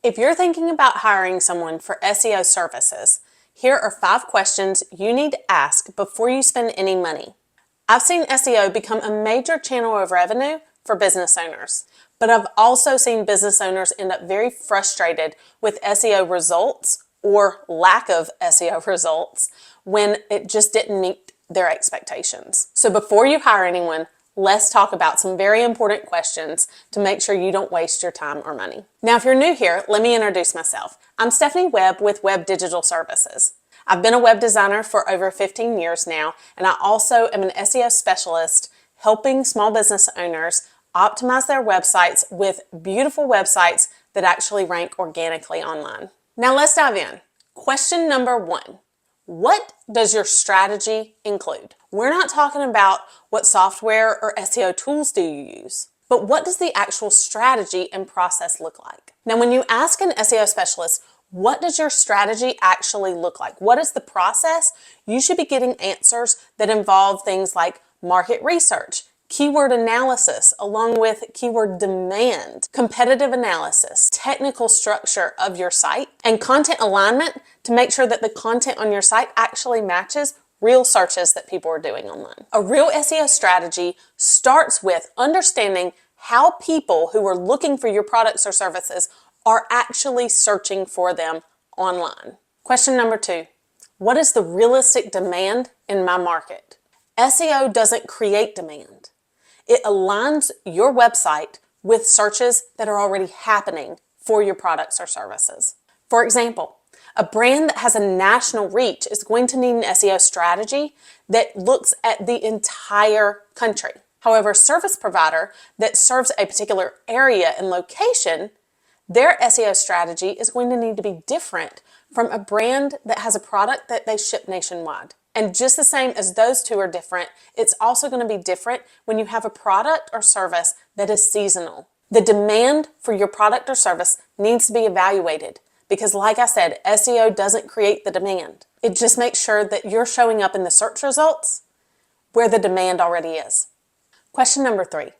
If you're thinking about hiring someone for SEO services, here are 5 questions you need to ask before you spend any money. I've seen SEO become a major channel of revenue for business owners, but I've also seen business owners end up very frustrated with SEO results or lack of SEO results when it just didn't meet their expectations. So before you hire anyone, let's talk about some very important questions to make sure you don't waste your time or money. Now, if you're new here, let me introduce myself. I'm Stephanie Webb with Webb Digital Services. I've been a web designer for over 15 years now, and I also am an SEO specialist helping small business owners optimize their websites with beautiful websites that actually rank organically online. Now let's dive in. Question number 1. What does your strategy include? We're not talking about what software or SEO tools do you use, but what does the actual strategy and process look like? Now, when you ask an SEO specialist, what does your strategy actually look like? What is the process? You should be getting answers that involve things like market research, keyword analysis, along with keyword demand, competitive analysis, technical structure of your site, and content alignment to make sure that the content on your site actually matches real searches that people are doing online. A real SEO strategy starts with understanding how people who are looking for your products or services are actually searching for them online. Question number 2, what is the realistic demand in my market? SEO doesn't create demand. It aligns your website with searches that are already happening for your products or services. For example, a brand that has a national reach is going to need an SEO strategy that looks at the entire country. However, a service provider that serves a particular area and location, their SEO strategy is going to need to be different from a brand that has a product that they ship nationwide. And just the same as those two are different, it's also going to be different when you have a product or service that is seasonal. The demand for your product or service needs to be evaluated because, like I said, SEO doesn't create the demand. It just makes sure that you're showing up in the search results where the demand already is. Question number 3,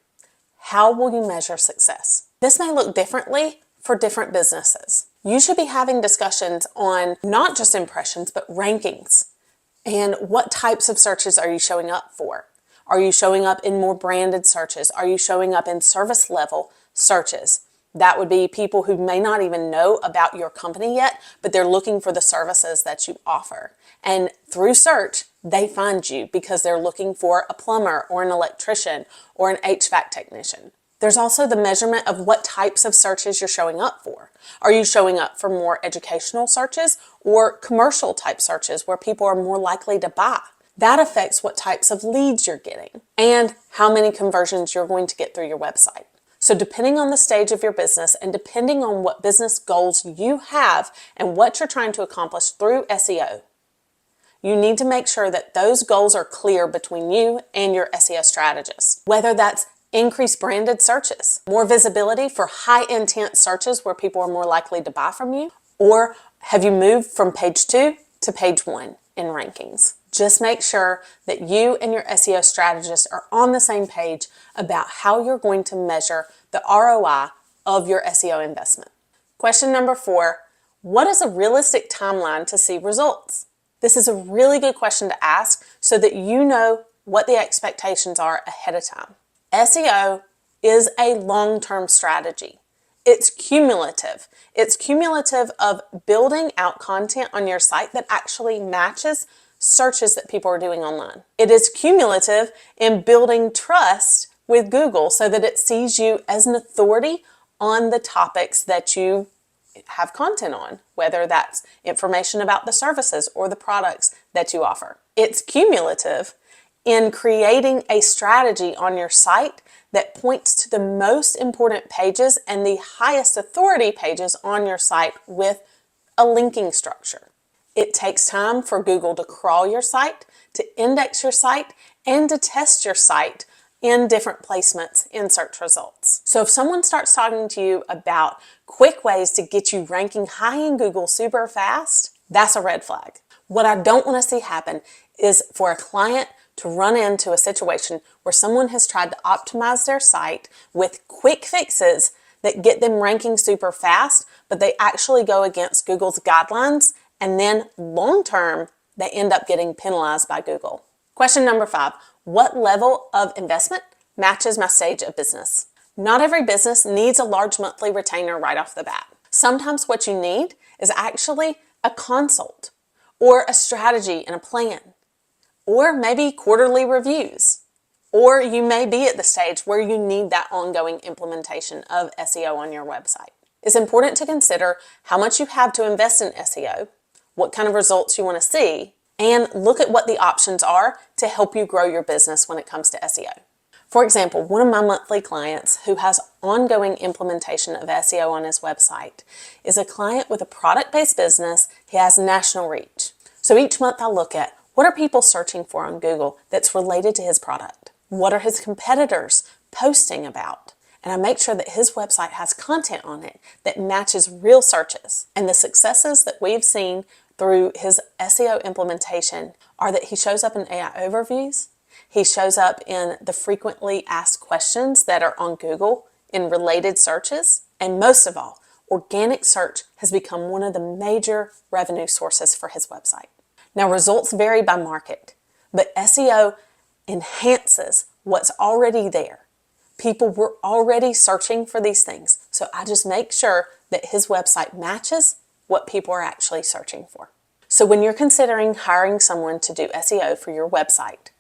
how will you measure success? This may look differently for different businesses. You should be having discussions on not just impressions, but rankings. And what types of searches are you showing up for? Are you showing up in more branded searches? Are you showing up in service level searches? That would be people who may not even know about your company yet, but they're looking for the services that you offer. And through search, they find you because they're looking for a plumber or an electrician or an HVAC technician. There's also the measurement of what types of searches you're showing up for. Are you showing up for more educational searches or commercial type searches where people are more likely to buy? That affects what types of leads you're getting and how many conversions you're going to get through your website. So depending on the stage of your business and depending on what business goals you have and what you're trying to accomplish through SEO, you need to make sure that those goals are clear between you and your SEO strategist. Whether that's increase branded searches, more visibility for high intent searches where people are more likely to buy from you, or have you moved from page 2 to page 1 in rankings? Just make sure that you and your SEO strategist are on the same page about how you're going to measure the ROI of your SEO investment. Question number 4, what is a realistic timeline to see results? This is a really good question to ask so that you know what the expectations are ahead of time. SEO is a long-term strategy. It's cumulative. It's cumulative of building out content on your site that actually matches searches that people are doing online. It is cumulative in building trust with Google so that it sees you as an authority on the topics that you have content on, whether that's information about the services or the products that you offer. It's cumulative in creating a strategy on your site that points to the most important pages and the highest authority pages on your site with a linking structure. It takes time for Google to crawl your site, to index your site, and to test your site in different placements in search results. So if someone starts talking to you about quick ways to get you ranking high in Google super fast, that's a red flag. What I don't want to see happen is for a client to run into a situation where someone has tried to optimize their site with quick fixes that get them ranking super fast, but they actually go against Google's guidelines, and then long term, they end up getting penalized by Google. Question number 5, what level of investment matches my stage of business? Not every business needs a large monthly retainer right off the bat. Sometimes what you need is actually a consult or a strategy and a plan, or maybe quarterly reviews. Or you may be at the stage where you need that ongoing implementation of SEO on your website. It's important to consider how much you have to invest in SEO, what kind of results you want to see, and look at what the options are to help you grow your business when it comes to SEO. For example, one of my monthly clients who has ongoing implementation of SEO on his website is a client with a product-based business. He has national reach. So each month I look at what are people searching for on Google that's related to his product? What are his competitors posting about? And I make sure that his website has content on it that matches real searches. And the successes that we've seen through his SEO implementation are that he shows up in AI overviews, he shows up in the frequently asked questions that are on Google in related searches, and most of all, organic search has become one of the major revenue sources for his website. Now, results vary by market, but SEO enhances what's already there. People were already searching for these things, so I just make sure that his website matches what people are actually searching for. So when you're considering hiring someone to do SEO for your website,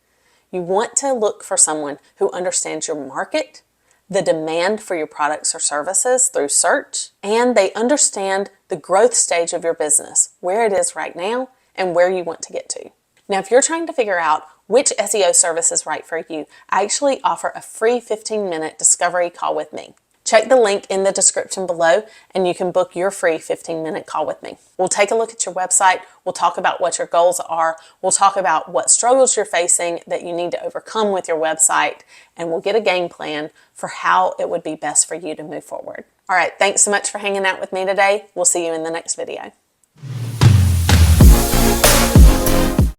you want to look for someone who understands your market, the demand for your products or services through search, and they understand the growth stage of your business, where it is right now and where you want to get to. Now, if you're trying to figure out which SEO service is right for you, I actually offer a free 15-minute discovery call with me. Check the link in the description below and you can book your free 15-minute call with me. We'll take a look at your website. We'll talk about what your goals are. We'll talk about what struggles you're facing that you need to overcome with your website, and we'll get a game plan for how it would be best for you to move forward. All right, thanks so much for hanging out with me today. We'll see you in the next video.